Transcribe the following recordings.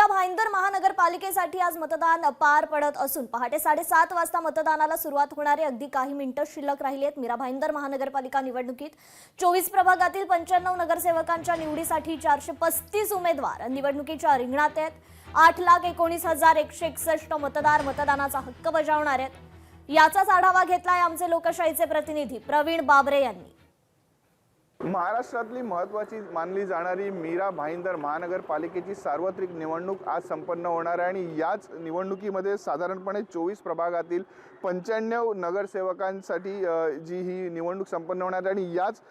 भाईंदर महानगरपालिकेसाठी आज मतदान पार पडत असून पहाटे 7:30 वाजता मतदानाला सुरुवात होणारे अगदी काही मिनिटं शिल्लक राहिली आहेत। मीरा भाईंदर महानगरपालिका निवडणुकीत 24 प्रभागातील 95 नगरसेवकांच्या निवडीसाठी 435 उमेदवार निवडणुकीच्या रिंगणात आहेत। 8,19,161 मतदार मतदानाचा हक्क बजावणार आहेत। याचाच आढावा घेतलाय आमचे लोकशाहीचे प्रतिनिधी प्रवीण बाबरे यांनी। महाराष्ट्रातली महत्त्वाची मानली जाणारी मीरा भाईंदर महानगरपालिकेची सार्वत्रिक निवडणूक आज संपन्न होणार आहे आणि याच निवडणुकीमध्ये साधारणपणे 24 प्रभागातील 95 नगरसेवकांसाठी जी ही निवडणूक संपन्न होणार आहे आणि याच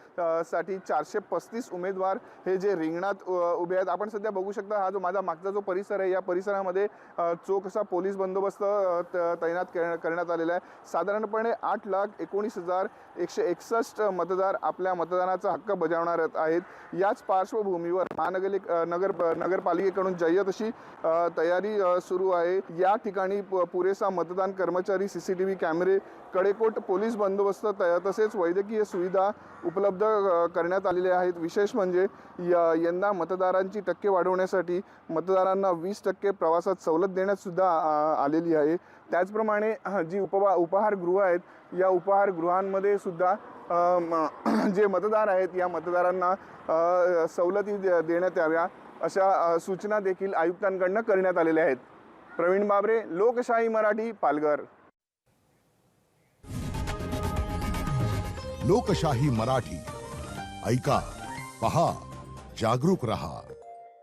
साठी 435 उमेदवार हे जे रिंगणात उभे आहेत। आपण सध्या बघू शकता हा जो माझा मागचा जो परिसर आहे या परिसरामध्ये चोख असा पोलीस बंदोबस्त तैनात करण्यात आलेला आहे। साधारणपणे 8,19,161 मतदार आपल्या मतदानाचा हक्क बजावणार आहेत। याच पार्श्वभूमीवर नगरपालिकेकडून जय्यत अशी तयारी सुरू आहे। या ठिकाणी पुरेसा मतदान कर्मचारी, सीसीटीव्ही कॅमेरे, कडेकोट पोलीस बंदोबस्त तसेच वैद्यकीय सुविधा उपलब्ध करण्यात आलेले आहेत। विशेष म्हणजे यंदा मतदारांची टक्के वाढवण्यासाठी मतदारांना 20% प्रवासात सवलत देण्यात सुद्धा आलेली आहे। त्याचप्रमाणे जी उपहारगृह आहेत या उपहारगृहांमध्ये सुद्धा जे मतदार आहेत या मतदारांना सवलती देण्यात याव्या अशा सूचना देखील आयुक्तांकडून करण्यात आलेल्या आहेत। प्रवीण बाबरे, लोकशाही मराठी, पालघर। लोकशाही मराठी ऐका, पहा, जागरूक रहा।